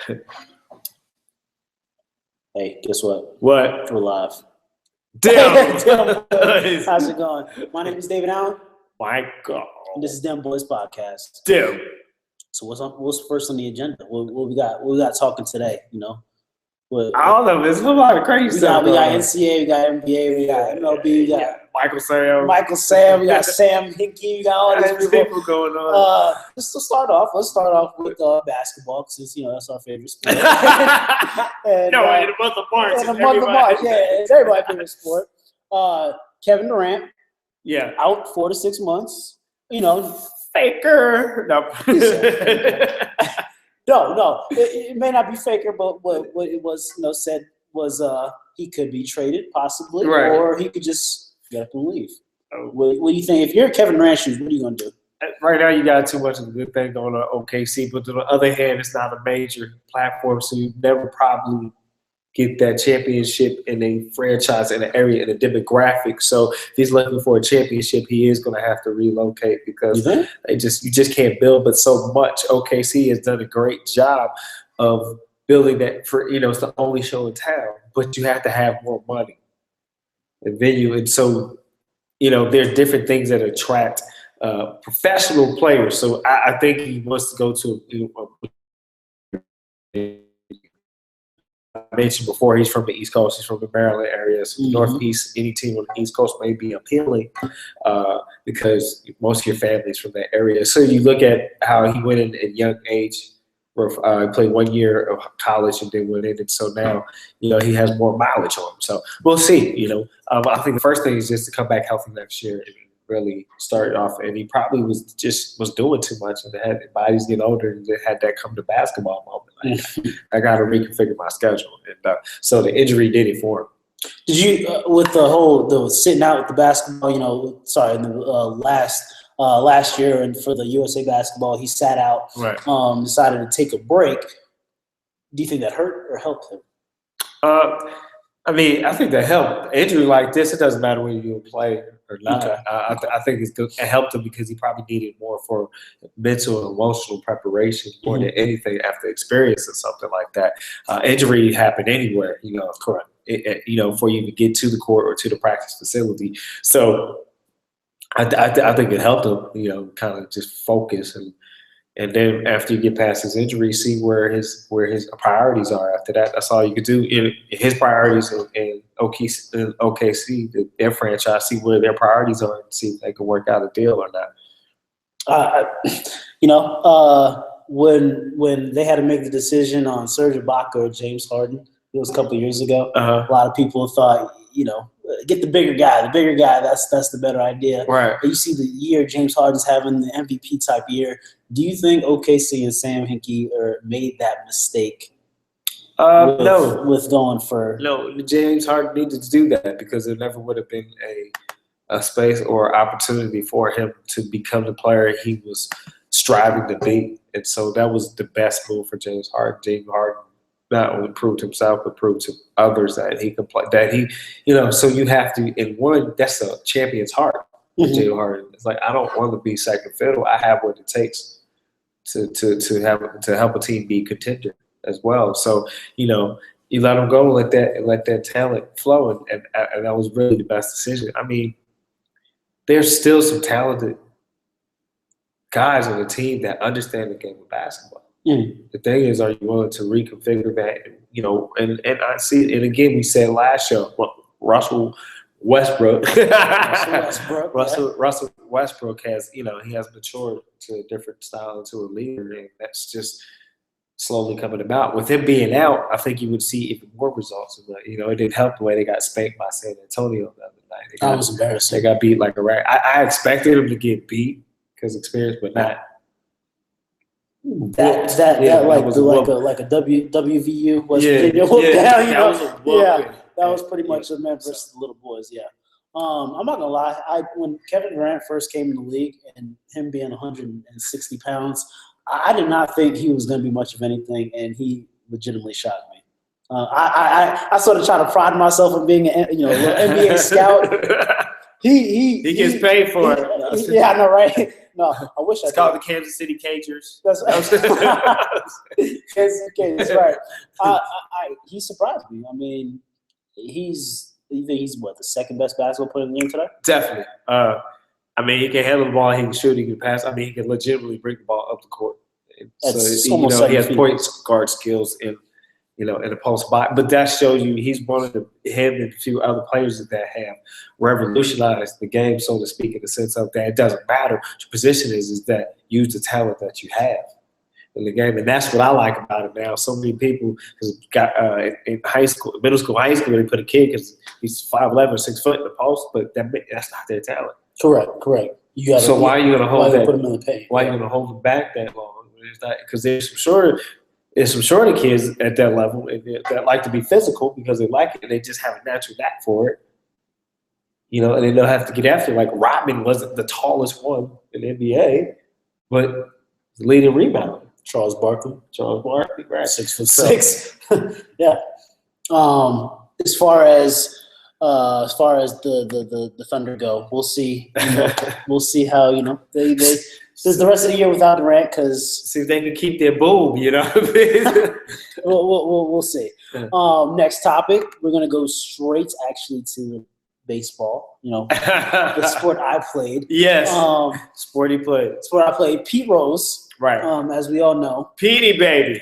Hey, guess what? What? We're live. Damn. How's it going? My name is David Allen. Michael. And this is Dem Boyz Podcast. Damn. So what's first on the agenda? What we got talking today? You know, I don't know. There's a lot of crazy stuff. We got NCAA, we got NBA, we got MLB, we got Michael Sam, we got Sam Hinkie, we got all these people going on. Let's start off with basketball since that's our favorite sport. In the month of March. In the month of March, it's everybody's favorite sport. Kevin Durant, out 4 to 6 months. Faker. No. No. It may not be faker, but what it was said was he could be traded possibly, right, or he could just get up and leave. What do you think? If you're Kevin Durant shoes, what are you gonna do? Right now, you got too much of a good thing going on OKC, but on the other hand, it's not a major platform, so you never probably get that championship in a franchise, in an area, in a demographic. So if he's looking for a championship, he is going to have to relocate because you just can't build but so much. OKC has done a great job of building that for, it's the only show in town, but you have to have more money and venue. And so, there's different things that attract professional players. So I think he wants to go to I mentioned before, he's from the East Coast. He's from the Maryland area. So Northeast, any team on the East Coast may be appealing because most of your family's from that area. So you look at how he went in at young age. He played 1 year of college and then went in. And so now, he has more mileage on him. So we'll see. I think the first thing is just to come back healthy next year and really start off. And he probably was doing too much, and had bodies get older, and had that come to basketball moment. Like, I got to reconfigure my schedule, and so the injury did it for him. Did you with the sitting out with the basketball? In the last year, and for the USA basketball, he sat out. Right. Decided to take a break. Do you think that hurt or helped him? I think that helped. Injury like this, it doesn't matter whether you play or not. Okay. I think it's good. It helped him because he probably needed more for mental and emotional preparation more than anything after experiencing something like that. Injury happened anywhere, Correct. Before you even get to the court or to the practice facility. So I think it helped him, kind of just focus and then after you get past his injury, see where his priorities are. After that, that's all you could do. His priorities in OKC, their franchise, see where their priorities are and see if they can work out a deal or not. When they had to make the decision on Serge Ibaka or James Harden, it was a couple of years ago. A lot of people thought, get the bigger guy. The bigger guy, that's the better idea. Right. You see the year James Harden's having, the MVP type year. Do you think OKC and Sam Hinkie made that mistake? No. With going for James Harden needed to do that because there never would have been a space or opportunity for him to become the player he was striving to be. And so that was the best move for James Harden. James Harden not only proved himself, but proved to others that he could play. That he, so you have to. In one, that's a champion's heart. James Harden. It's like, I don't want to be second fiddle. I have what it takes to help a team be contender as well. So you let him go, let that talent flow, and that was really the best decision. There's still some talented guys on the team that understand the game of basketball. The thing is, are you willing to reconfigure that? And I see, and again, we said last show, Russell Westbrook has, he has matured to a different style and to a leader, and that's just slowly coming about. With him being out, I think you would see even more results. It didn't help the way they got spanked by San Antonio the other night. That was embarrassing. They got beat like a rag. I expected him to get beat because experience, but not. That like a WVU West Virginia whoop down, that was a whoop. That was pretty much the men versus the little boys. Yeah, I'm not gonna lie. When Kevin Durant first came in the league and him being 160 pounds, I did not think he was gonna be much of anything, and he legitimately shocked me. I sort of try to pride myself in being an NBA scout. He gets paid for it. Yeah, I know, right? No, I wish It's called the Kansas City Cagers. That's Kansas City Cagers, right? He surprised me. I mean, he's what, the second best basketball player in the game today? Definitely. I mean, he can handle the ball. He can shoot. He can pass. I mean, he can legitimately bring the ball up the court. That's So almost he has 7 feet. point guard skills in the post spot. But that shows you he's one of him and a few other players that have revolutionized the game, so to speak, in the sense of that it doesn't matter what your position is that use the talent that you have in the game. And that's what I like about it now. So many people got in high school, middle school, high school, they put a kid because he's 5'11", 6 foot in the post, but that's not their talent. Correct. So why are you going to hold that? Put him in the paint? Why are you going to hold him back that long? Because there's some shorter kids at that level that like to be physical because they like it and they just have a natural knack for it. And they don't have to get after it. Like Rodman wasn't the tallest one in the NBA, but the leading rebounder. Charles Barkley, right? 6'6". Yeah. As far as the Thunder go, we'll see. We'll see how they. This is the rest of the year without Durant because see if they can keep their boom. What I mean? we'll see. Next topic, we're gonna go straight actually to baseball. The sport I played. Yes. Sport he played. Sport I played. Pete Rose. Right. As we all know. Petey baby.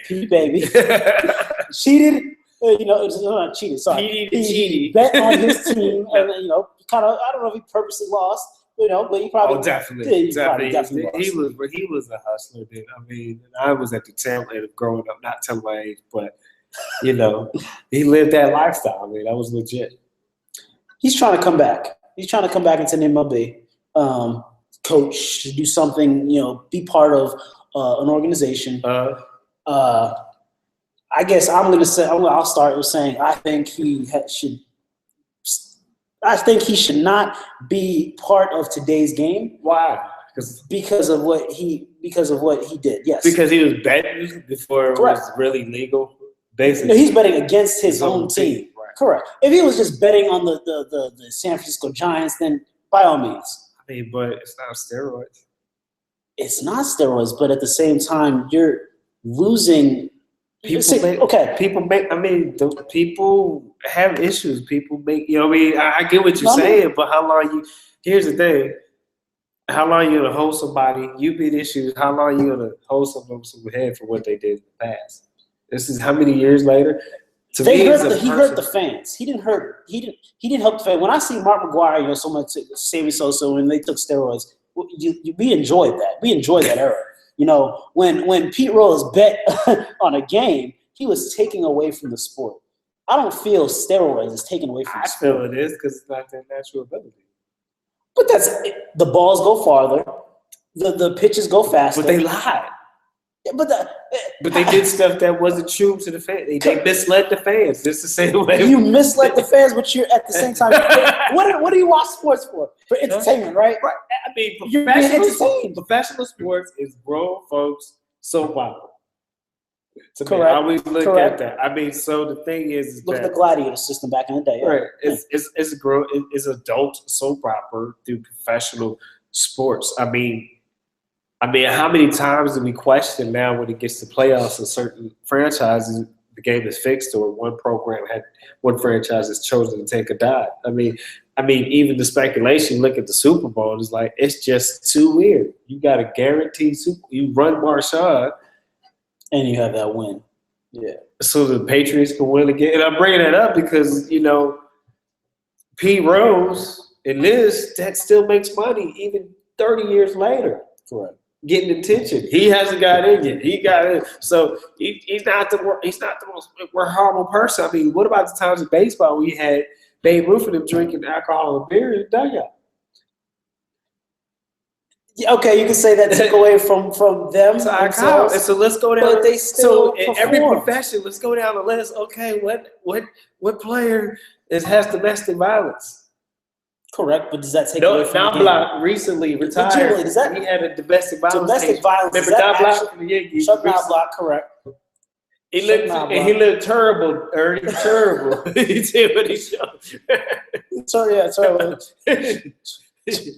Cheated. It's not cheated. Sorry. He bet on his team, and kind of. I don't know if he purposely lost. But he probably definitely. Definitely he was a hustler, dude. I mean, I was at the tail end of growing up, not telling my age, but he lived that lifestyle. I mean, that was legit. He's trying to come back. He's trying to come back into the MLB, coach, do something. Be part of an organization. I guess I'm going to say I'll start with saying I think he should. I think he should not be part of today's game. Why? Because of what he did. Yes. Because he was betting before it was really legal. Basically, he's betting against his own team. Right. Correct. If he was just betting on the San Francisco Giants, then by all means. I mean, but it's not steroids. It's not steroids, but at the same time, you're losing. People have issues. People make, I get what you're saying, but here's the thing. How long are you going to hold somebody? You beat issues. How long are you going to hold someone head for what they did in the past? This is how many years later? He hurt the fans. He didn't help the fans. When I see Mark McGwire, so much Sammy Sosa when they took steroids, we enjoyed that. We enjoyed that era. When Pete Rose bet on a game, he was taking away from the sport. I don't feel steroids is taken away from the sport. I feel it is because it's not their natural ability. But the balls go farther, the pitches go faster. But they lied. Yeah, but they did stuff that wasn't true to the fans. They misled the fans. Just the same way. You misled the fans, but you're at the same time. What do you watch sports for? For entertainment, right? Right. I mean, professional sports is grown folks soap opera. Correct. I always look at that. I mean, so the thing is look at the gladiator system back in the day. Yeah. Right. It's adult soap opera through professional sports. I mean, how many times do we question now when it gets to playoffs in certain franchises, the game is fixed, or one franchise has chosen to take a dive? I mean, even the speculation, look at the Super Bowl, is like, it's just too weird. You got a guaranteed you run Marshawn, and you have that win. Yeah. So the Patriots can win again. And I'm bringing that up because, Pete Rose and that still makes money even 30 years later. Correct. Getting attention. He hasn't got in yet. He got in. So he's not the most horrible person. I mean, what about the times in baseball we had Babe Ruth and them drinking alcohol and beer in the dugout? Yeah, okay, you can say that took away from them. And so let's go down. But they still in every profession, let's go down the list. Okay, what player has domestic violence? Correct, but does that take away from Don Block recently retired. He had a domestic violence. Remember Don Block from the Yankees? Chuck Block, correct. He looked terrible, Ernie. Terrible. He did what he showed. Sorry.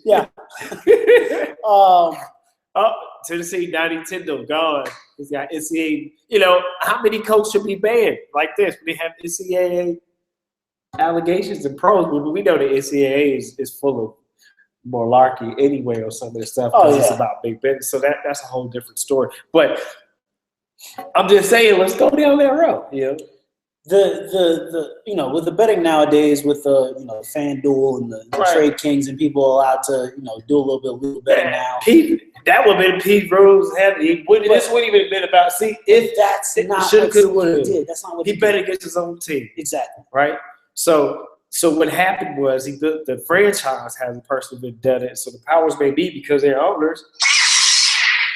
Yeah. Tennessee, now Nintendo gone. He's got NCAA. How many coaches should be banned like this when they have NCAA allegations and pros? But we know the NCAA is full of malarkey anyway, or some of this stuff because it's about big business. So that's a whole different story. But I'm just saying, let's go down that road. The with the betting nowadays, with the FanDuel and the Trade Kings and people allowed to do a little bit of legal betting now. That would have been Pete Rose. This wouldn't even have been about. See, if that's not what he did, that's not what he bet against his own team. Exactly. Right. So what happened was the franchise has a personal vendetta. So the powers may be because they're owners.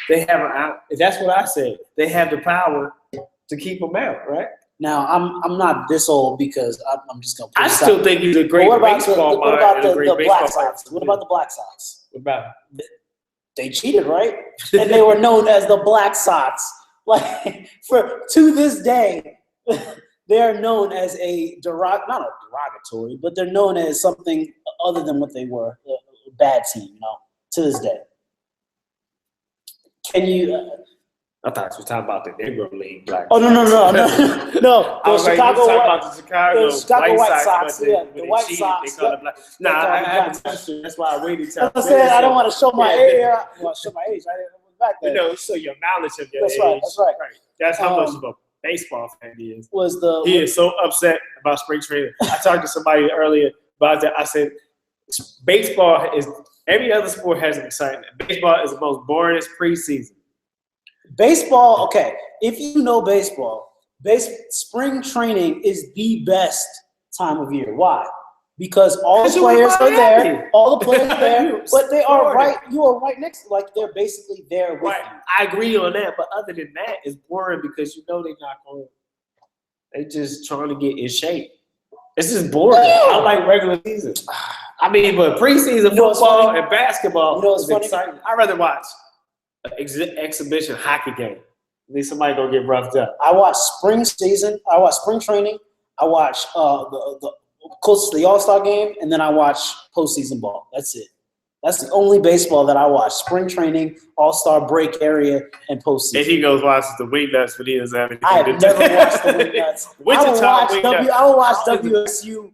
They have that's what I said. They have the power to keep them out. Right. Now I'm not this old because I'm just gonna. I still think he's a great baseball mind. What about the Black Sox? What about the Black Sox? What about it? They cheated, right? And they were known as the Black Sox. Like to this day, they are known as not a derogatory, but they're known as something other than what they were, a bad team. To this day. Can you? I thought you were talking about the Negro League. Oh no! The Chicago White Sox. Yeah, the White Sox. That's why I waited. I said I don't want to show my age. I want to show my age. I didn't back then. So your knowledge of your age. That's right. That's how much of a baseball fan he is. He is so upset about spring training. I talked to somebody earlier about that. I said, baseball is every other sport has an excitement. Baseball is the most boringest preseason. Baseball, okay. If you know baseball, spring training is the best time of year. Why? Because all the players are there. All the players are there, but they are right. You are right next to, they're basically there with you. I agree on that, but other than that, it's boring because they're not going. They just trying to get in shape. This is boring. I like regular season. But preseason football and basketball is exciting. I'd rather watch exhibition hockey game. At least somebody gonna get roughed up. I watch spring season. I watch spring training. I watch the close to the All-Star game, and then I watch postseason ball. That's it. That's the only baseball that I watch: spring training, All-Star break area, and postseason. And he goes watches the Wingnuts when he doesn't have anything I have never watched the Wingnuts. I will watch WSU.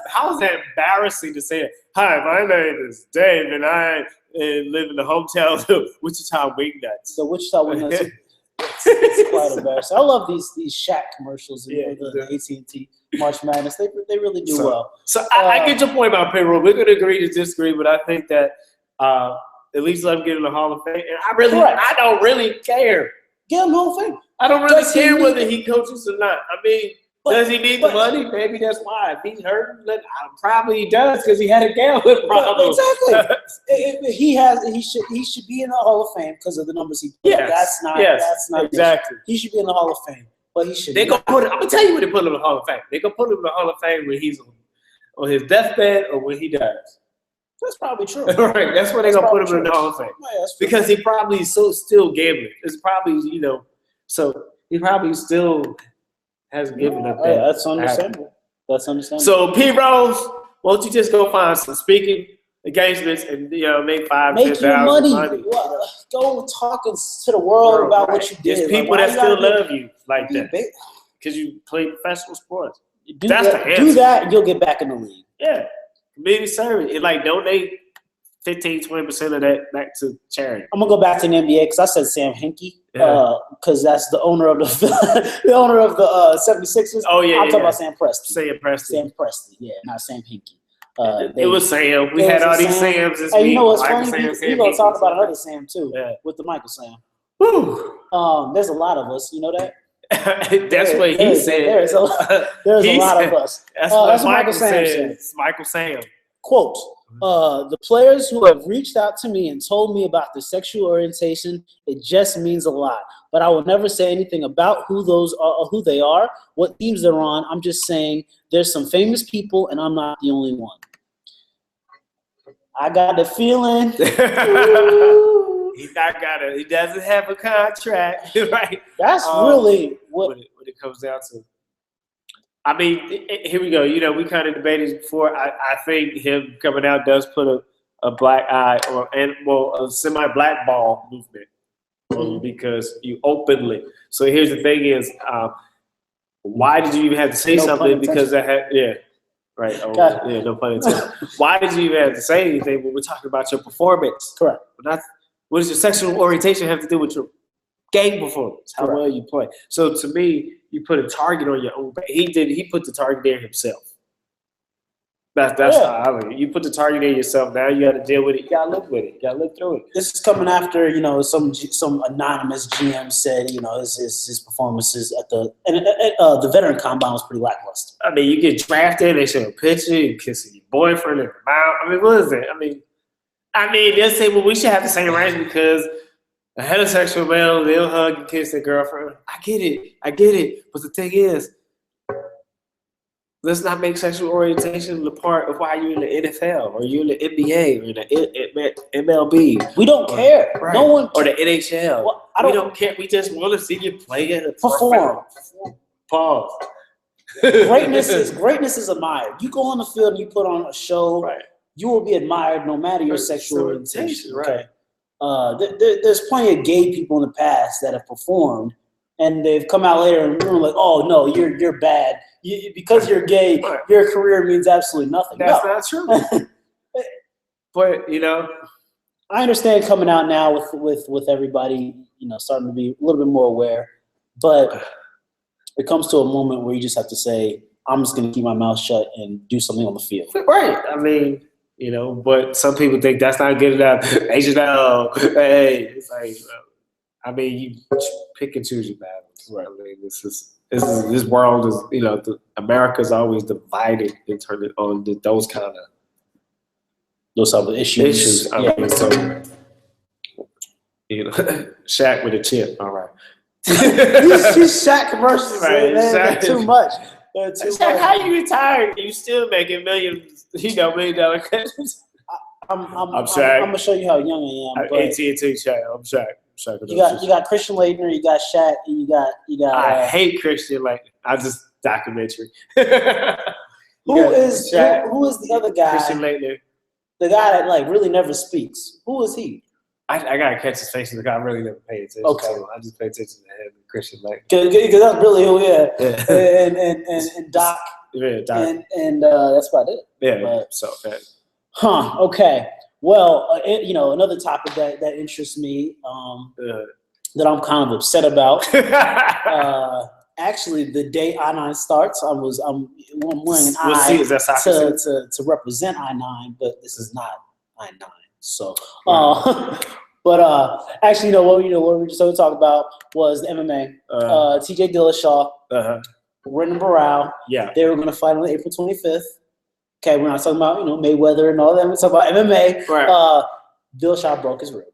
How is that embarrassing to say it? Hi, my name is Dave, and I live in the hometown of Wichita Wingnuts. The Wichita Wingnuts. It's quite embarrassing. I love these Shaq commercials and the AT&T March Madness. They really do well. So I get your point about payroll. We're going to agree to disagree, but I think that at least let him get in the Hall of Fame. And I don't really care. Get him Hall of Fame. I don't really care whether he coaches or not. Does he need the money? Maybe that's why. If he's hurt, probably he does because he had a gambling problem. Exactly. He should be in the Hall of Fame because of the numbers he put. That's not exactly. He should be in the Hall of Fame, but he should. I'm gonna tell you when they put him in the Hall of Fame. They gonna put him in the Hall of Fame when he's on his deathbed or when he dies. That's probably true. Right. That's when they're gonna put him in the Hall of Fame because he probably is still gambling. It's probably so he probably still hasn't given up that. That's understandable. So, P. Rose, why don't you just go find some speaking engagements and make $5,000-$10,000 money. Go talking to the world about what you did. There's people that still love you like that because you play professional sports. Do that, and you'll get back in the league. Yeah, community service. Donate 15-20% of that back to charity. I'm gonna go back to the NBA because I said Sam Hinkie because that's the owner of the owner of the 76ers. Oh yeah, I'm talking about Sam Presti. Sam Presti, not Sam Hinkie. It was Sam. We had all these Sams this week. You know what's funny? We're gonna talk about another Sam too, with the Michael Sam. Woo. There's a lot of us. You know that. That's what he said. There's a lot of us. That's what Michael Sam said. Michael Sam. Quote. The players who have reached out to me and told me about their sexual orientation, it just means a lot. But I will never say anything about who they are, what teams they're on. I'm just saying there's some famous people, and I'm not the only one. I got the feeling. He doesn't have a contract, right? That's really what it comes down to. I mean, here we go. We kind of debated before. I think him coming out does put a black eye a semi-black ball movement because you openly. So here's the thing: is why did you even have to say something? Because that had right. Oh, yeah, no pun intended. Why did you even have to say anything when we're talking about your performance? Correct. What does your sexual orientation have to do with your game performance? How well you play. So to me, you put a target on your own back. He put the target there himself. That's how I mean. You put the target there yourself. Now you got to deal with it. You got to live with it. You got to live through it. This is coming after some anonymous GM said his performances at the veteran combine was pretty lackluster. I mean, you get drafted, they show a picture, you kissing your boyfriend in the mouth. I mean, what is it? I mean, they'll say, well, we should have the same rights because a heterosexual male, they'll hug and kiss their girlfriend. I get it. But the thing is, let's not make sexual orientation a part of why you're in the NFL or you're in the NBA or in the MLB. We don't care. Right. No one or the NHL. Well, we don't care. We just want to see you play and perform. Pause. Greatness is admired. You go on the field and you put on a show. Right. You will be admired no matter your sexual orientation. Right. There's plenty of gay people in the past that have performed, and they've come out later and we're like, "Oh no, you're bad. Because you're gay, your career means absolutely nothing." That's not true. But I understand coming out now with everybody, starting to be a little bit more aware, but it comes to a moment where you just have to say, "I'm just going to keep my mouth shut and do something on the field." Right. I mean. But some people think that's not good enough. H&L, hey, it's like, I mean, you pick and choose your battles. Right. I mean, this world is, America's always divided in terms on those type of issues. I mean, so, Shaq with a chip. All right. These Shaq commercials, right? They're too much. Shaq, how you retired? You still making millions, $1 million catches. I'm Shaq. I'm gonna show you how young I am. AT&T Shaq. I'm Shaq. You got Christian Laettner, you got Shaq, and you got. I hate Christian Laettner. I just documentary. Who is the other guy? Christian Laettner. The guy that really never speaks. Who is he? I gotta catch his face. I really never pay attention. Okay. To him. I just pay attention to him and Christian Laettner. Because that's really who, and Doc. Yeah, Doc. And that's about it. Yeah. Okay. Well, another topic that interests me, that I'm kind of upset about. Actually, the day I-9 starts, I'm wearing an I to represent I-9, but this is not I-9. So, but actually, what we just talked about was the MMA. T.J. Dillashaw, Brendan Barrow. Yeah, they were going to fight on April 25th. Okay, we're not talking about Mayweather and all that. We're talking about MMA. Right. Dillashaw broke his rib.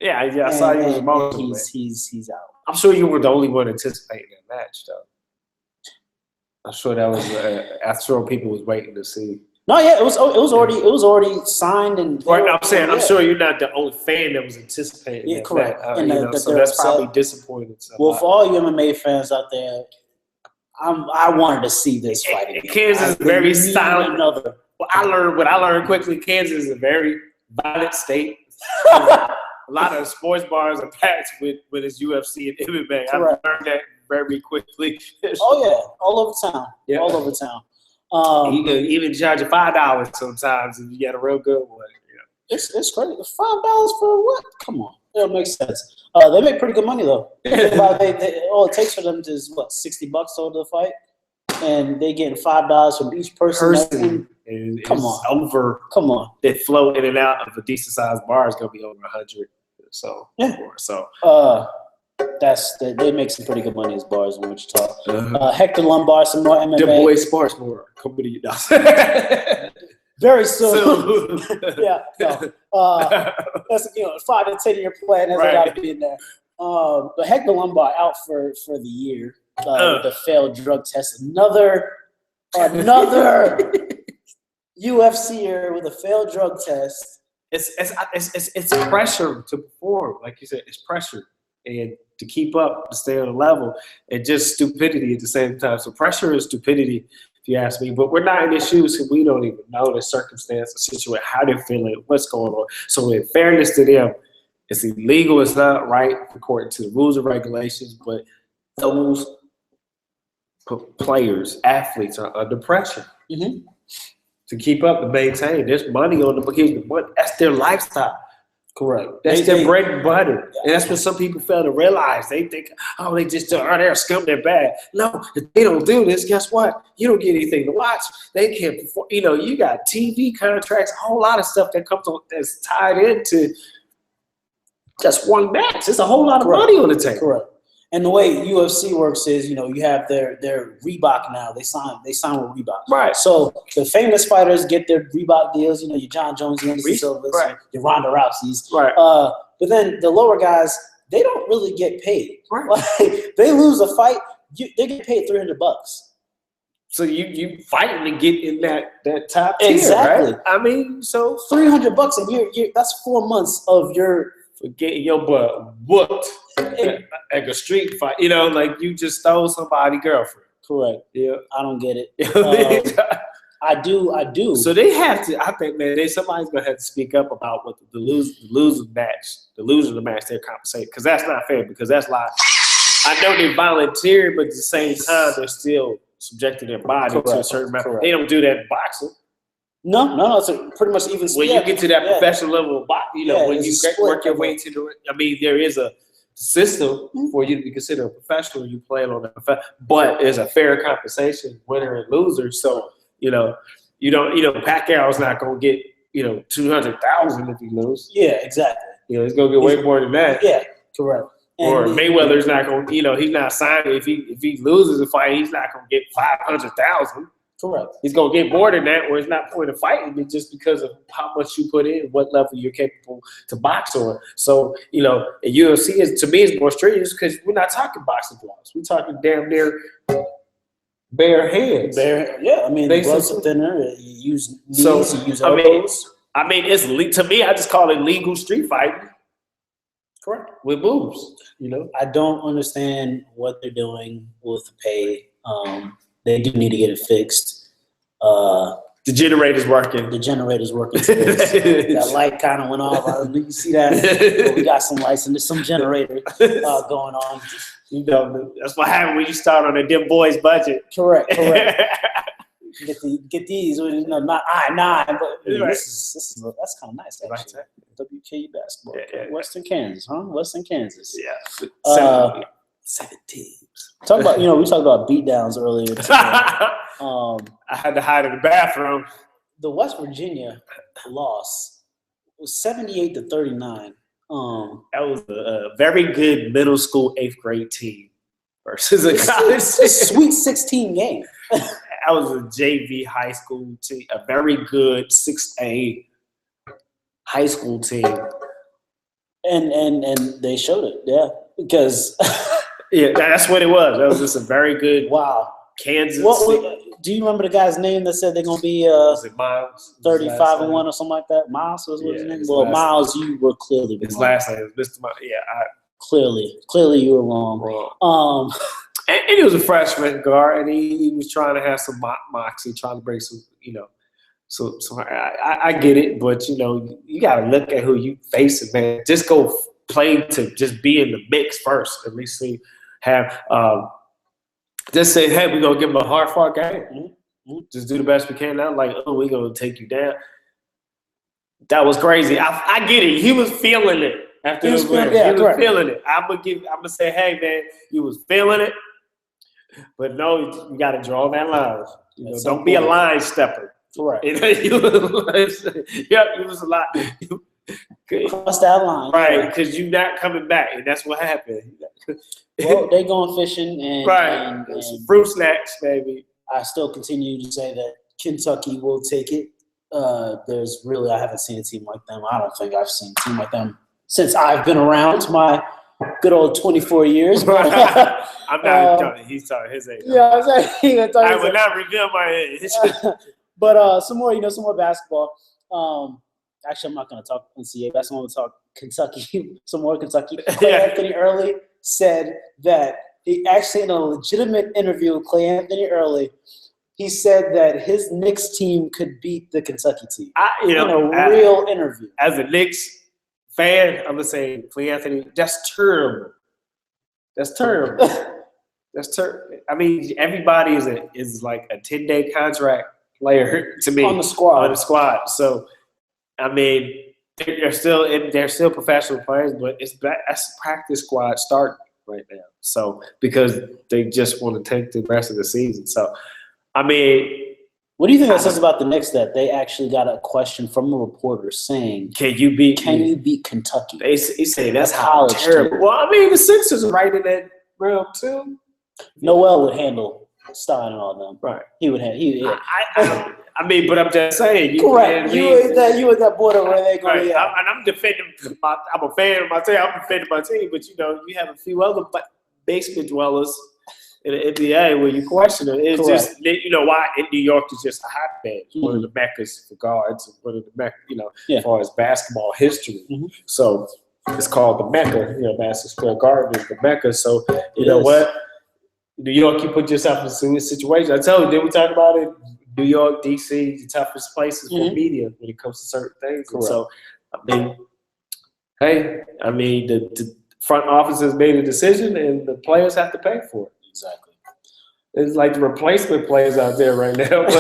Yeah, I saw you was emotional. He's out. I'm sure you were the only one anticipating that match, though. I'm sure that was. I'm sure people was waiting to see. No, yeah, it was already signed and. Right, I'm sure you're not the only fan that was anticipating. Yeah, correct. So that's probably disappointing. Well, for all you MMA fans out there, I wanted to see this fight again. Kansas is very silent. Well, I learned quickly. Kansas is a very violent state. A lot of sports bars are packed with it's UFC and MMA. I learned that very quickly. Oh yeah, all over town. Yeah. All over town. You can even charge you $5 sometimes if you get a real good one. It's crazy. $5 for what? Come on, it makes sense. They make pretty good money though. All it takes for them is $60 over the fight, and they getting $5 from each person. Come on, come on. That flow in and out of a decent sized bar is gonna be over 100. So yeah. They make some pretty good money as bars in Wichita. Hector Lombard, some more MMA. Dem Boyz Sports more company. Very soon. Yeah. No. That's 5 to 10 year plan. That's got to be in there. But Hector Lombard out for the year. With the failed drug test. Another UFCer with a failed drug test. It's pressure to perform, like you said. It's pressure and to keep up, to stay on the level, and just stupidity at the same time. So pressure and stupidity if you ask me. But we're not in their shoes, so we don't even know the circumstance, the situation, how they're feeling, what's going on. So in fairness to them, it's illegal, it's not right according to the rules and regulations, but those players, athletes are under pressure to keep up and maintain. There's money on the that's their lifestyle. Correct. That's their bread and butter. And that's what some people fail to realize. They think, oh, they just they're scum, they're bad. No, if they don't do this, guess what? You don't get anything to watch. They can't perform. You know, you got TV contracts, a whole lot of stuff that comes on that's tied into just one match. There's a whole lot of money on the table. Correct. And the way UFC works is, you know, you have their Reebok now. They sign with Reebok. Right. So the famous fighters get their Reebok deals. You know, your John Jones, your Anderson Silvas, your Ronda Rouseys. Right. But then the lower guys, they don't really get paid. Right. Like, they lose a fight, they get paid $300. So you fighting to get in that top tier, exactly. Right? I mean, so $300, and you're that's 4 months of your getting your butt whooped like a street fight. You know, like you just stole somebody's girlfriend. Correct. Yeah, I don't get it. I do. So they have to. I think, man, somebody's gonna have to speak up about what the loser of the match, they're compensated, because that's not fair. Because that's like, I know they volunteer, but at the same time, they're still subjecting their body to a certain amount. They don't do that in boxing. No, it's pretty much even. When you get to that professional level of boxing, you know, when you work your way to the, I mean, there is a system for you to be considered a professional. You play on a but there's a fair compensation, winner and loser. So you know, Pacquiao's not gonna get $200,000 if he lose. Yeah, exactly. You know, he's gonna get way more than that. Yeah, correct. Or Mayweather's not gonna, he's not signing. If he loses a fight, he's not gonna get $500,000. Correct. He's gonna get more than that, where it's not point of fighting, but just because of how much you put in, what level you're capable to box on. So, UFC to me is more strenuous because we're not talking boxing gloves. We're talking damn near bare hands. I mean, the gloves are thinner. You use knees, you use elbows. I mean, it's to me. I just call it legal street fighting. Correct. With moves. I don't understand what they're doing with the pay. They do need to get it fixed. The generator's working. That light kind of went off. You can see that. We got some lights and there's some generator going on. That's what happened when you start on a Dem Boyz budget. Correct. Get these, not I9, but that's kind of nice actually. WKU basketball, Western Kansas, huh? Western Kansas. Yeah. 17. Talk about, we talked about beatdowns earlier today. I had to hide in the bathroom. The West Virginia loss was 78-39. That was a very good middle school 8th grade team versus a college. It's a Sweet 16 game. That was a JV high school team, a very good 6A high school team. And they showed it, because that's what it was. That was just a very good Kansas. Do you remember the guy's name that said they're gonna be was it Miles? 35-1 or something like that? Miles was his name. Well, Miles, you were clearly wrong. His last name was Mr. Miles. Clearly you were wrong. And he was a freshman guard, and he was trying to have some moxie, trying to bring some, So I get it, but you got to look at who you facing, man. Just go play to just be in the mix first. At least just say, hey, we're gonna give him a hard fought game. Mm-hmm. Just do the best we can now. Like, we're gonna take you down. That was crazy. I get it. He was feeling it after he was feeling it. I'm gonna say, hey, man, you was feeling it, but no, you got to draw that line. Don't be a line stepper. Right. You was a lot. Cross that line. Right, because you're not coming back, and that's what happened. Well, they going fishing and fruit snacks, baby. I still continue to say that Kentucky will take it. I haven't seen a team like them. I don't think I've seen a team like them since I've been around my good old 24 years. I'm not talking. He's talking his age. Yeah, I was like, I would not reveal my age. But some more basketball. Actually, I'm not going to talk NCAA basketball. I'm going to talk Kentucky. Some more Kentucky. Clay Anthony Early said that he actually, in a legitimate interview with Clay Anthony Early, he said that his Knicks team could beat the Kentucky team. In a as, real interview. As a Knicks fan, I'm gonna say, Clea Anthony, that's terrible. That's terrible. That's terrible. I mean, everybody is like a 10-day contract player to me on the squad. So, I mean, they're still professional players, but that's practice squad start right now. So because they just want to take the rest of the season. So, I mean, what do you think that says about the Knicks that they actually got a question from a reporter saying, "Can you beat Kentucky?" He say that's how terrible. Well, I mean, the Sixers are right in that realm too. Noel would handle Stein and all them. Right. He would handle. I mean, but I'm just saying. Correct. You at that border where they go. Right. Yeah. I'm defending. I'm a fan of my team. I'm defending my team. But you have a few other basement dwellers in the NBA where you question it. It's Correct. just why in New York is just a hotbed. Mm-hmm. One of the meccas for guards. One of the mecca. As far as basketball history. Mm-hmm. So it's called the Mecca. Madison Square Garden is the Mecca. So you know what. New York, you put yourself in a situation. I tell you, didn't we talk about it? New York, D.C., the toughest places for media when it comes to certain things. And so, the front office has made a decision, and the players have to pay for it. Exactly. It's like the replacement players out there right now. But,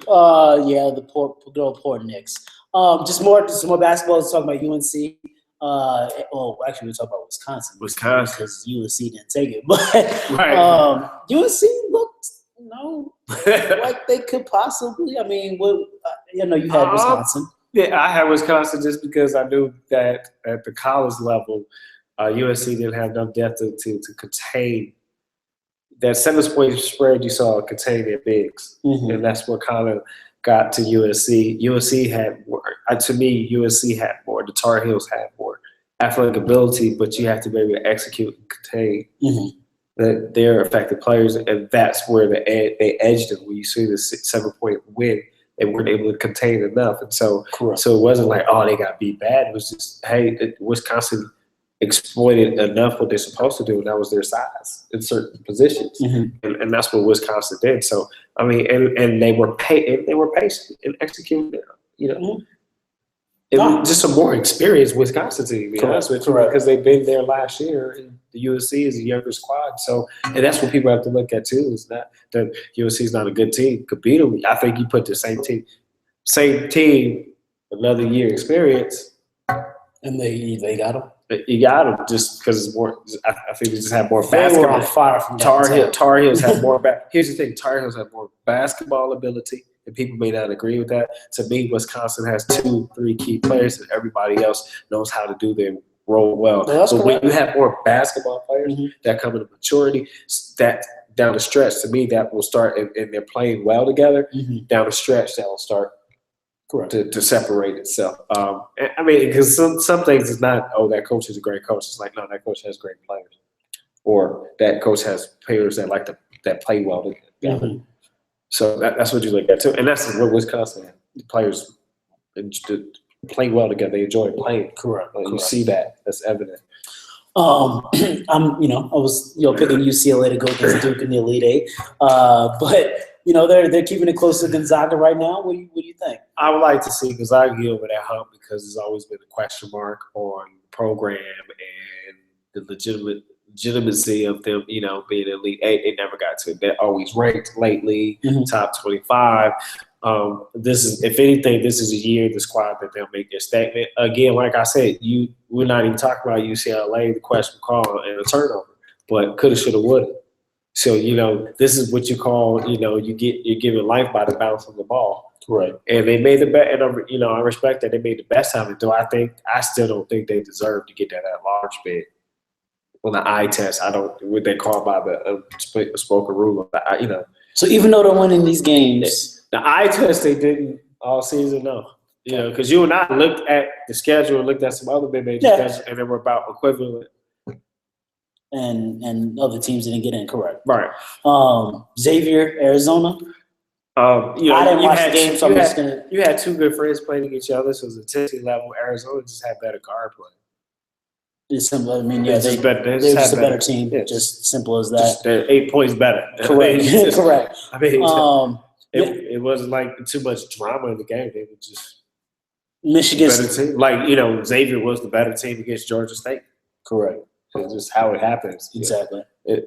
the poor Knicks. Just more basketball. Let's talk about UNC. Actually, we talk about Wisconsin because USC didn't take it, but UNC looked, like they could possibly. I mean, you had Wisconsin. Yeah, I had Wisconsin just because I knew that at the college level, USC didn't have enough depth to contain that 7-point spread you saw contain their bigs, and that's what kind of got to USC. USC had more. To me, USC had more. The Tar Heels had more athletic ability, but you have to be able to execute and contain their effective players, and that's where they edged them. When you see the 7-point win, they weren't able to contain enough, and so it wasn't like they got beat bad. It was just Wisconsin exploited enough what they're supposed to do, and that was their size in certain positions, and that's what Wisconsin did. So I mean, and they were patient in executing. It was just a more experienced Wisconsin team, to be honest with you, because they've been there last year. And the USC is a younger squad, so and that's what people have to look at too. Is not that USC is not a good team, could beat them. I think you put the same team, another year experience, and they got them. You got them just because it's more. I think they just have more basketball. Fire from Tar Heels have more. Here's the thing: Tar Heels have more basketball ability, and people may not agree with that. To me, Wisconsin has 2-3 key players, and everybody else knows how to do their role well. So when you have more basketball players that come into maturity, that down the stretch, to me, that will start, and they're playing well together. Down the stretch, that will start. To separate itself. I mean, because some things is not, that coach is a great coach. It's like, no, that coach has great players. Or that coach has players that play well together. So that's what you look at too. And that's what Wisconsin had. The players play well together. They enjoy playing. Correct. You see that. That's evident. I was picking UCLA to go against Duke in the Elite Eight. But they're keeping it close to Gonzaga right now. What do you think? I would like to see Gonzaga get over that hump because there's always been a question mark on the program and the legitimacy of them, being Elite Eight. They never got to it. They're always ranked lately, top 25. If anything, this is a year the squad that they'll make their statement. Again, like I said, we're not even talking about UCLA, the question call and a turnover, but coulda, shoulda, woulda. So, this is what you call, you're giving life by the bounce of the ball. Right. And they made the best, and I respect that they made the best out of it. Though I still don't think they deserve to get that large bid. On the eye test, I don't, what they call by the spoken rule of the, So even though they're winning these games. The eye test they didn't all season, no. Because you and I looked at the schedule and looked at some other mid-major schedules, and they were about equivalent. And other teams didn't get in, correct. Right. Xavier, Arizona. I didn't watch the game, so I'm just going to. You had two good friends playing against each other, so it was a intensity level. Arizona just had better guard play. It's simple. I mean, yeah, It's just better. they're just a better team. Yeah. Just simple as that. Just, they're 8 points better. Correct. Correct. I mean, Yeah. it wasn't like too much drama in the game. They were just Michigan. better team. Like, Xavier was the better team against Georgia State. Correct. It's just how it happens. Exactly.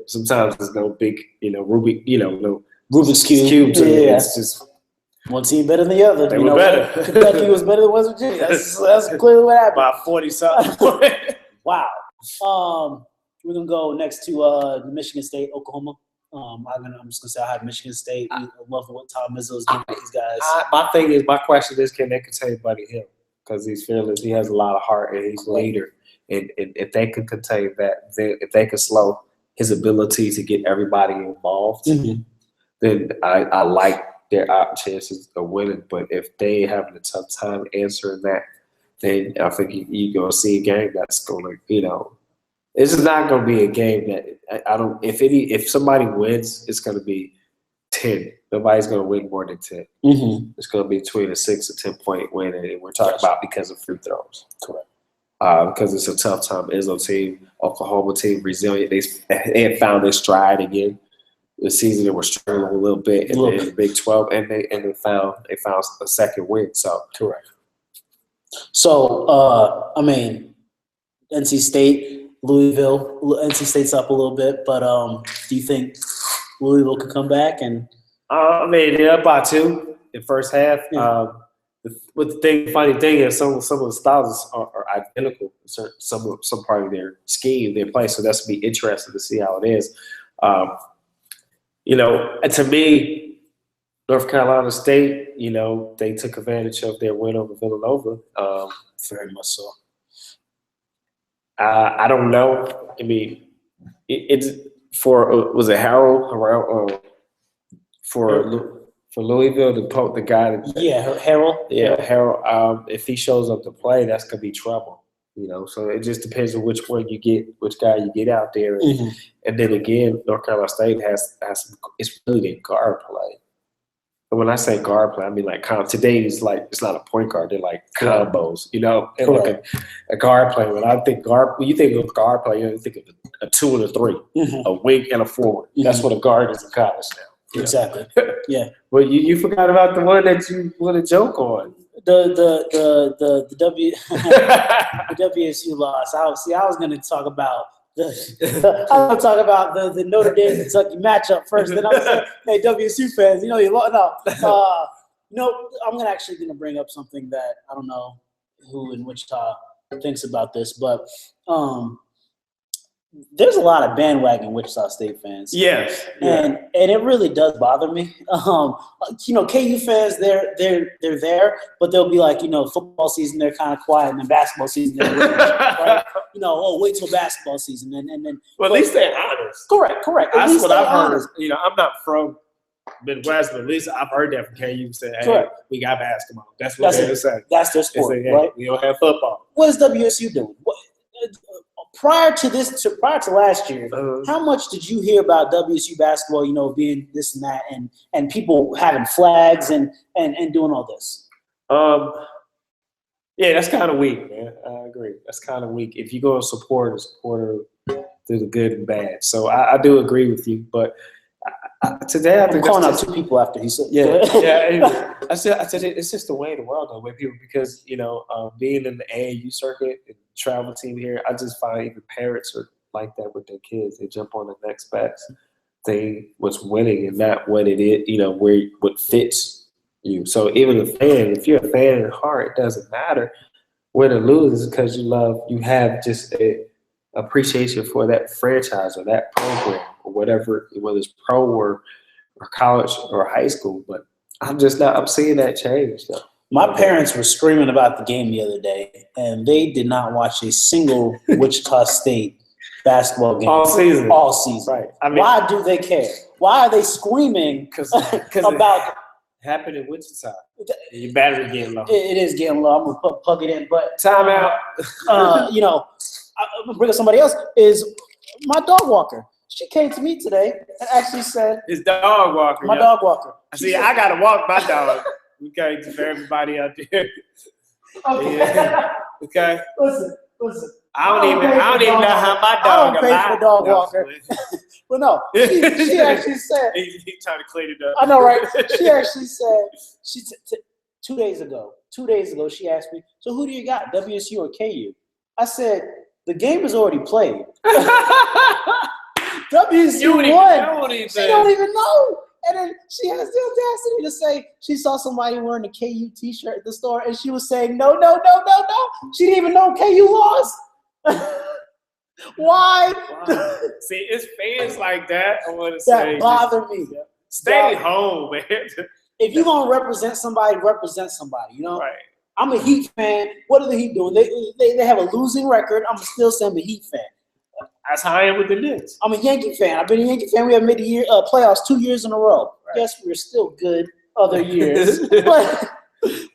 Sometimes there's no big, no Rubik's Cube. Yeah. It's just one team better than the other. They were better. Kentucky was better than West Virginia. That's clearly what happened. About 40-something. Wow. We're gonna go next to Michigan State, Oklahoma. I'm just gonna say I have Michigan State. I love what Tom Izzo is doing with these guys. My question is, can they contain Buddy Hill? Because he's fearless. He has a lot of heart, and he's a leader. And if they can contain that, if they can slow his ability to get everybody involved, then I like their chances of winning. But if they having a tough time answering that, then I think you're going to see a game that's going to, this is not going to be a game that I don't. If somebody wins, it's going to be 10. Nobody's going to win more than 10. It's going to be between a 6 or 10 point win, and we're talking about because of free throws. Correct. Because it's a tough time. Izzo team, Oklahoma team, resilient. They had found their stride again. The season they were struggling a little bit in the Big 12, and they found a second win. So correct. So NC State, Louisville. NC State's up a little bit, but do you think Louisville could come back? And they're up by 2 in the first half. Yeah. Funny thing is some of the styles are identical. Some part of their scheme, their play. So that's gonna be interesting to see how it is. To me, North Carolina State, they took advantage of their win over Villanova. Very much so. I don't know. I mean, it's for was it Harold for Louisville, the guy that Harold. Yeah, Harold. If he shows up to play, that's gonna be trouble. So it just depends on which guy you get out there, and then again, North Carolina State has some. It's really their guard play. And when I say guard play, I mean like today it's not a point guard. They're like combos, and like a guard play. When you think of guard play, you think of a 2 and a 3, a wing and a forward. That's what a guard is in college now. Exactly. Yeah. Well, you forgot about the one that you want to joke on. The WSU loss. I was going to talk about the Notre Dame Kentucky matchup first. Then I was like, hey, WSU fans, you lost. No, I'm actually going to bring up something that I don't know who in Wichita thinks about this, but there's a lot of bandwagon Wichita State fans. Yes. And it really does bother me. KU fans, they're there, but they'll be like, football season, they're kind of quiet, and then basketball season, they're rich, right? Wait till basketball season. And then well, at least they're honest. Correct. That's what I've heard. I'm not from Midwest, but at least I've heard that from KU saying, hey, we got basketball. That's what they're saying. That's their sport, say, hey, right? We don't have football. What is WSU doing? Prior to last year, how much did you hear about WSU basketball, being this and that, and people having flags and doing all this? Yeah, that's kind of weak, man. I agree. That's kind of weak. If you go to support a supporter through the good and bad. So I do agree with you, but today I think I'm calling out 2 people after he said. Yeah. I said it's just the way of the world though, with people because being in the AAU circuit and travel team here, I just find even parents are like that with their kids. They jump on the next best thing, what's winning, and not what it is. What fits you. So even a fan, if you're a fan at heart, it doesn't matter win or lose because you have just a appreciation for that franchise or that program or whatever, whether it's pro or college or high school. But I'm seeing that change though. My parents were screaming about the game the other day, and they did not watch a single Wichita State basketball game all season. Right. Why do they care? Why are they screaming about it happened in Wichita? Your battery getting low. It is getting low. I'm gonna plug it in, but time out. I'm gonna bring up somebody else. Is my dog walker? She came to me today and actually said, "His dog walker." My dog walker. I gotta walk my dog. Okay, for everybody out there. Okay. Yeah. Okay. Listen. I don't even know how my dog. I don't pay for dog walker. But no, she actually said. He trying to clean it up. I know, right? She actually said 2 days ago. 2 days ago, she asked me, "So who do you got, WSU or KU?" I said, "The game is already played. WSU won. She don't even know." And then she has the audacity to say she saw somebody wearing a KU T-shirt at the store, and she was saying, "No." She didn't even know KU lost. Why? Wow. See, it's fans like that. I want to say that bother me. Stay home, man. If you're gonna represent somebody, represent somebody. You know, right? I'm a Heat fan. What are the Heat doing? They have a losing record. I'm still saying I'm a Heat fan. That's how I am with the Knicks. I'm a Yankee fan. I've been a Yankee fan. We have made the playoffs 2 years in a row. Right. Yes, we're still good other years.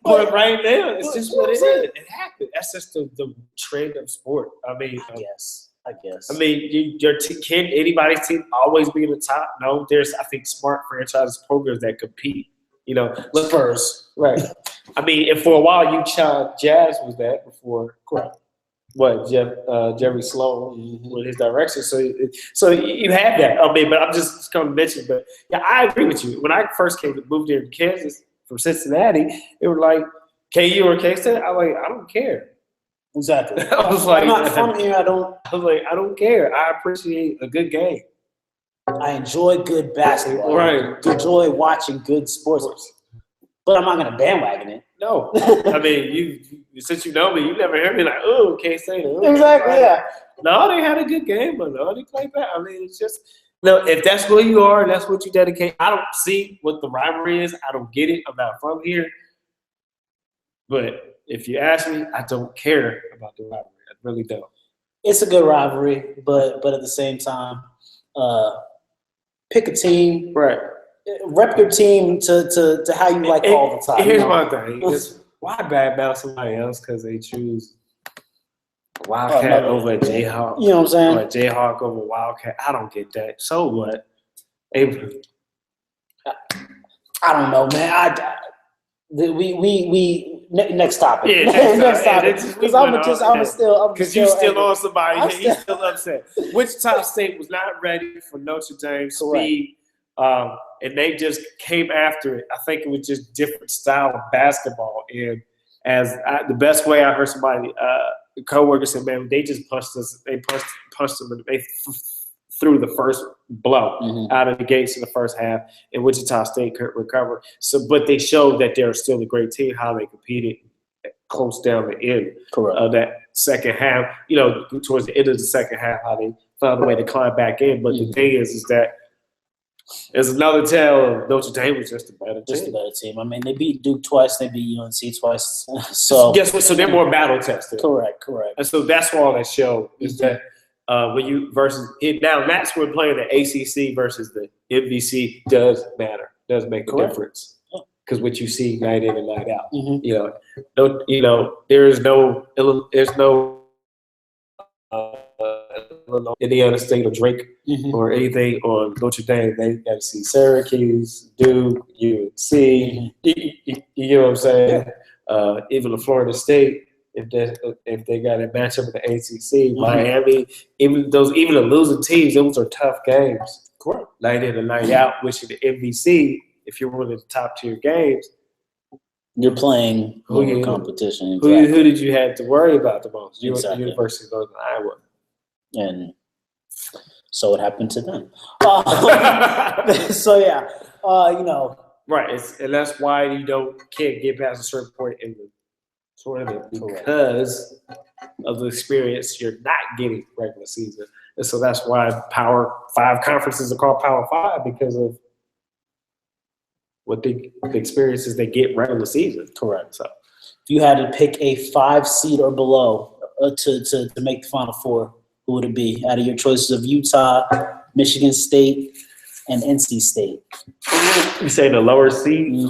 But right now, it's just what it is. It happened. That's just the trend of sport. I mean, I guess. I mean, can anybody's team always be in the top? No, there's, I think, smart franchise programs that compete. You know, Spurs. Right. I mean, and for a while, Jazz was that before. Correct. What, Jerry Sloan with his direction. So you have that. I mean, but I'm just going to mention. But yeah, I agree with you. When I first moved here to Kansas from Cincinnati, it was like KU or K-State. I don't care. Exactly. I was like, I'm not from here. I don't care. I appreciate a good game. I enjoy good basketball. Right. I enjoy watching good sports. But I'm not going to bandwagon it. No. I mean, since you know me, you never hear me like, oh, K-State. Exactly, yeah. No, they had a good game, but no, they played bad. I mean, it's just, if that's who you are and that's what you dedicate, I don't see what the rivalry is. I don't get it. I'm not from here. But if you ask me, I don't care about the rivalry. I really don't. It's a good rivalry, but at the same time, pick a team. Right. Rep your team to how you like all the time. Here's my thing. Why badmouth somebody else because they choose Wildcat over a Jayhawk? You know what I'm saying? Or a Jayhawk over Wildcat. I don't get that. So what? I don't know, man. Next topic. Yeah, next topic. Because I'm still you still on somebody. He's still upset. Wichita State was not ready for Notre Dame speed. And they just came after it. I think it was just different style of basketball. And the best way I heard somebody, a coworker said, man, they just punched us. They punched them. And they threw the first blow out of the gates in the first half. And Wichita State could recover. But they showed that they're still a great team. How they competed close down the end of that second half. Towards the end of the second half, how they found a way to climb back in. But the thing is that. There's another tale of Notre Dame was just a better team. I mean, they beat Duke twice. They beat UNC twice. So guess what? So they're more battle tested. Correct. And so that's all that show is that when you versus it now. That's when playing the ACC versus the MVC does matter. Does make a difference because what you see night in and night out. There's no. Indiana State or Drake or anything on Notre Dame. They got to see Syracuse, Duke, UNC. You know what I'm saying? Even the Florida State, if they got a matchup with the ACC, Miami, even the losing teams, those are tough games. Correct. Night in and night out. Which in the MVC, if you're one of the top tier games, you're playing competition. Exactly. Who did you have to worry about the most? Exactly. University of Northern Iowa. And so it happened to them. So yeah, right, and that's why you can't get past a certain point in the tournament because of the experience you're not getting regular season, and so that's why Power 5 conferences are called Power 5 because of what the experiences they get regular season. Correct. So if you had to pick a 5 seed or below to make the Final Four. Who would it be out of your choices of Utah, Michigan State, and NC State? You say the lower seed?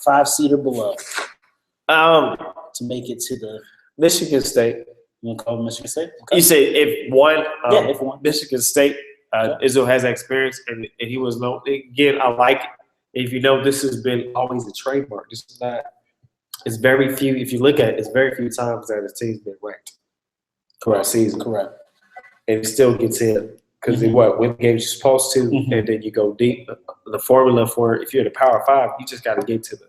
5 seed or below. To make it to the Michigan State. You want to call it Michigan State? Okay. You say if one, if one. Michigan State, Izzo has experience, and he was no. Again, I like it. If this has been always a trademark. This is not. It's very few. If you look at it, it's very few times that a team's been ranked. throughout the season. Correct. And it still gets in because win the games you're supposed to, and then you go deep. The formula for if you're the Power 5, you just got to get to the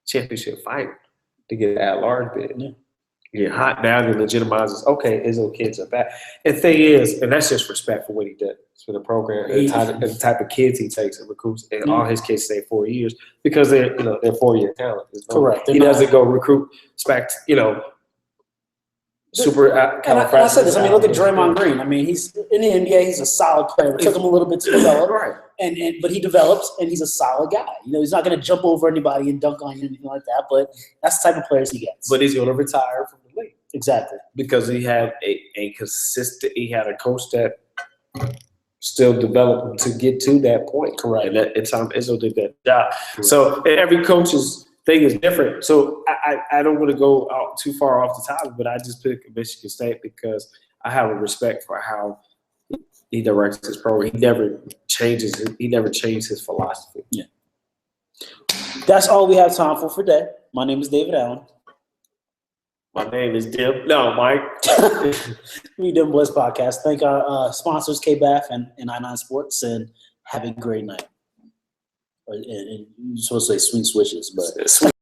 championship final to get that large bid. Yeah. You're hot now, it legitimizes, okay, Izzo kids are back. And the thing is, and that's just respect for what he did for the program and the type of kids he takes and recruits. And all his kids stay 4 years because they're 4-year talent. Correct. He doesn't go recruit super. And I said this. I mean, look at Draymond Green. I mean, he's in the NBA. He's a solid player. It took him a little bit to develop, right? But he develops, and he's a solid guy. He's not going to jump over anybody and dunk on you, anything like that. But that's the type of players he gets. But he's going to retire from the league exactly because he had a consistent. He had a coach that still developed to get to that point. Correct. And Tom Izzo did that job. Correct. So every coach's thing is different. So I don't want to go out too far off the topic, but I just picked Michigan State because I have a respect for how he directs his program. He never changed his philosophy. Yeah. That's all we have time for today. My name is David Allen. My name is Dem. No, Mike. We Dem Boyz Podcast. Thank our sponsors, KBAF and I9 Sports, and have a great night. And you're supposed to say sweet swishes, but